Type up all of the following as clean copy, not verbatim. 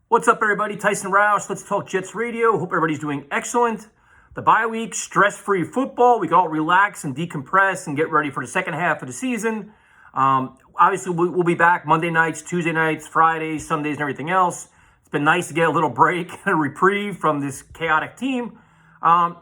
What's up, everybody? Tyson Roush. Let's talk Jets Radio. Hope everybody's doing excellent. The bye week, stress-free football. We can all relax and decompress and get ready for the second half of the season. Obviously, we'll be back Monday nights, Tuesday nights, Fridays, Sundays, and everything else. It's been nice to get a little break and a reprieve from this chaotic team.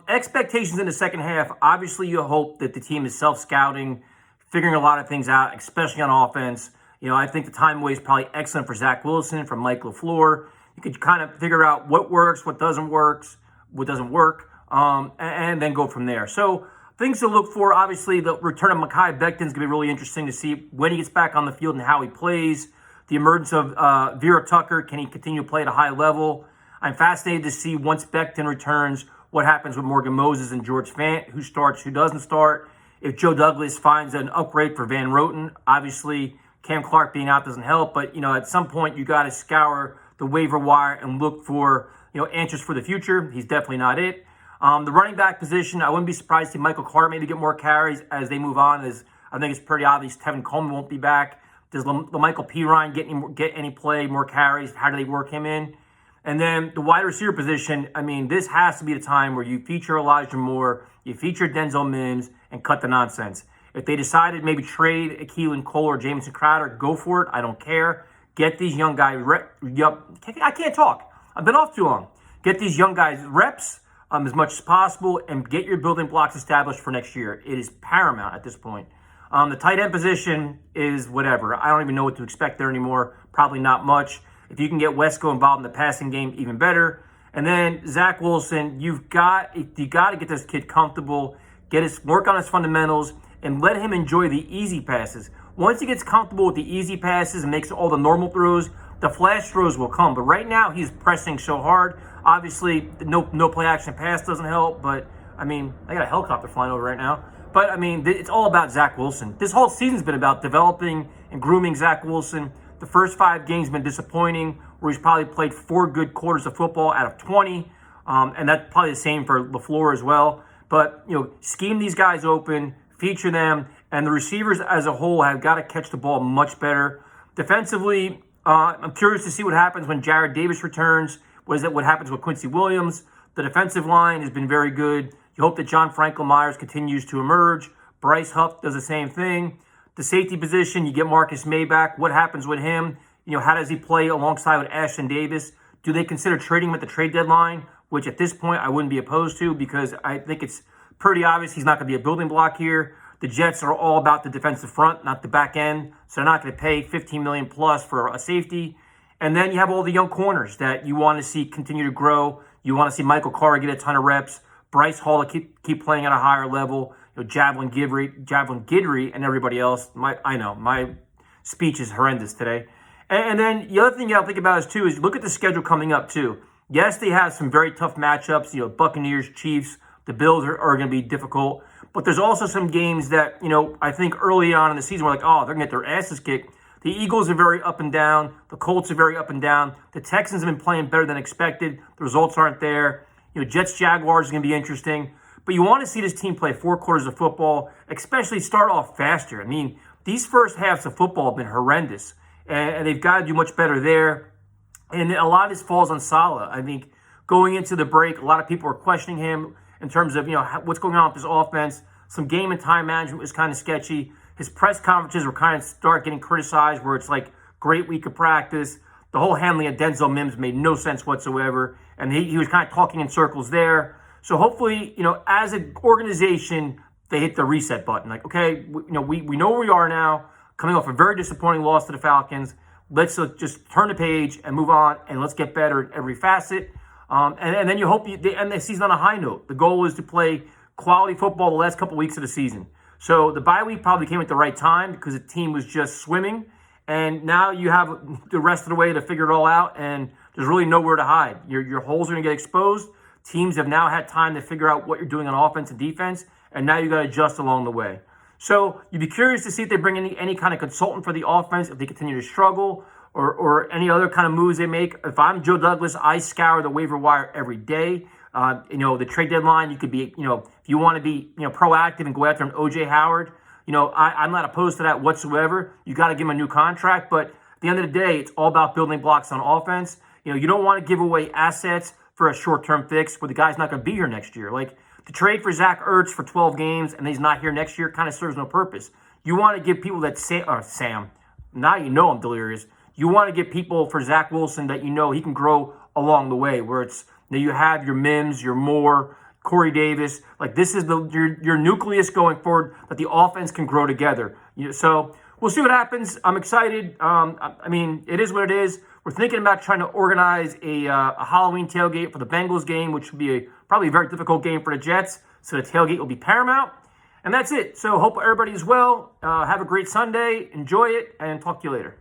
Expectations in the second half. Obviously, you hope that the team is self-scouting, figuring a lot of things out, especially on offense. I think the time away is probably excellent for Zach Wilson, from Mike LaFleur. You could kind of figure out what works, what doesn't work, and then go from there. So things to look for, obviously, the return of Mekhi Becton is going to be really interesting to see when he gets back on the field and how he plays. The emergence of Vera Tucker, can he continue to play at a high level? I'm fascinated to see, once Becton returns, what happens with Morgan Moses and George Fant, who starts, who doesn't start. If Joe Douglas finds an upgrade for Van Roten, obviously Cam Clark being out doesn't help, but at some point you got to scour the waiver wire and look for answers for the future. He's definitely not it. The running back position, I wouldn't be surprised to see Michael Carter maybe get more carries as they move on. As I think it's pretty obvious Tevin Coleman won't be back. Does Michael Pirine get any play, more carries? How do they work him in? And then the wide receiver position, this has to be the time where you feature Elijah Moore, you feature Denzel Mims, and cut the nonsense. If they decided maybe trade Keelan Cole or Jamison Crowder, go for it. I don't care. Get these young guys I can't talk. I've been off too long. Get these young guys reps as much as possible and get your building blocks established for next year. It is paramount at this point. The tight end position is whatever. I don't even know what to expect there anymore. Probably not much. If you can get Wesco involved in the passing game, even better. And then Zach Wilson, you got to get this kid comfortable, work on his fundamentals, and let him enjoy the easy passes. Once he gets comfortable with the easy passes and makes all the normal throws, the flash throws will come. But right now, he's pressing so hard. Obviously, no play action pass doesn't help. But, I got a helicopter flying over right now. But, it's all about Zach Wilson. This whole season's been about developing and grooming Zach Wilson. The first 5 games have been disappointing, where he's probably played 4 good quarters of football out of 20. And that's probably the same for LaFleur as well. But, scheme these guys open, feature them, and the receivers as a whole have got to catch the ball much better. Defensively, I'm curious to see what happens when Jared Davis returns. What happens with Quincy Williams? The defensive line has been very good. You hope that John Franklin Myers continues to emerge. Bryce Huff does the same thing. The safety position, you get Marcus May back. What happens with him? How does he play alongside with Ashton Davis? Do they consider trading him at the trade deadline? Which at this point I wouldn't be opposed to, because I think it's pretty obvious he's not going to be a building block here. The Jets are all about the defensive front, not the back end. So they're not going to pay $15 million plus for a safety. And then you have all the young corners that you want to see continue to grow. You want to see Michael Carter get a ton of reps. Bryce Hall keep playing at a higher level. Javelin Guidry, and everybody else. My speech is horrendous today. And then the other thing you got to think about is look at the schedule coming up too. Yes, they have some very tough matchups. Buccaneers, Chiefs, the Bills are going to be difficult. But there's also some games that, I think early on in the season, we're like, oh, they're going to get their asses kicked. The Eagles are very up and down. The Colts are very up and down. The Texans have been playing better than expected. The results aren't there. Jets, Jaguars is going to be interesting. But you want to see this team play 4 quarters of football, especially start off faster. These first halves of football have been horrendous. And they've got to do much better there. And a lot of this falls on Saleh. I think going into the break, a lot of people were questioning him in terms of, what's going on with his offense. Some game and time management was kind of sketchy. His press conferences were kind of start getting criticized, where it's like, great week of practice. The whole handling of Denzel Mims made no sense whatsoever. And he was kind of talking in circles there. So hopefully, as an organization, they hit the reset button. Like, okay, we know where we are now, coming off a very disappointing loss to the Falcons. Let's just turn the page and move on, and let's get better at every facet. And then you hope they end the season on a high note. The goal is to play quality football the last couple weeks of the season. So the bye week probably came at the right time, because the team was just swimming. And now you have the rest of the way to figure it all out, and there's really nowhere to hide. Your holes are going to get exposed. Teams have now had time to figure out what you're doing on offense and defense, and now you got to adjust along the way. So you'd be curious to see if they bring any kind of consultant for the offense, if they continue to struggle, or any other kind of moves they make. If I'm Joe Douglas, I scour the waiver wire every day. The trade deadline, you could be, if you want to be, proactive and go after an O.J. Howard, I'm not opposed to that whatsoever. You got to give him a new contract, but at the end of the day, it's all about building blocks on offense. You don't want to give away assets for a short-term fix where the guy's not going to be here next year. Like, to trade for Zach Ertz for 12 games and he's not here next year kind of serves no purpose. You want to give people that Sam, now you know I'm delirious. You want to get people for Zach Wilson that you know he can grow along the way, where it's you have your Mims, your Moore, Corey Davis. Like, this is your nucleus going forward that the offense can grow together. So we'll see what happens. I'm excited. I mean, it is what it is. We're thinking about trying to organize a Halloween tailgate for the Bengals game, which will be probably a very difficult game for the Jets. So the tailgate will be paramount. And that's it. So hope everybody is well. Have a great Sunday. Enjoy it, and talk to you later.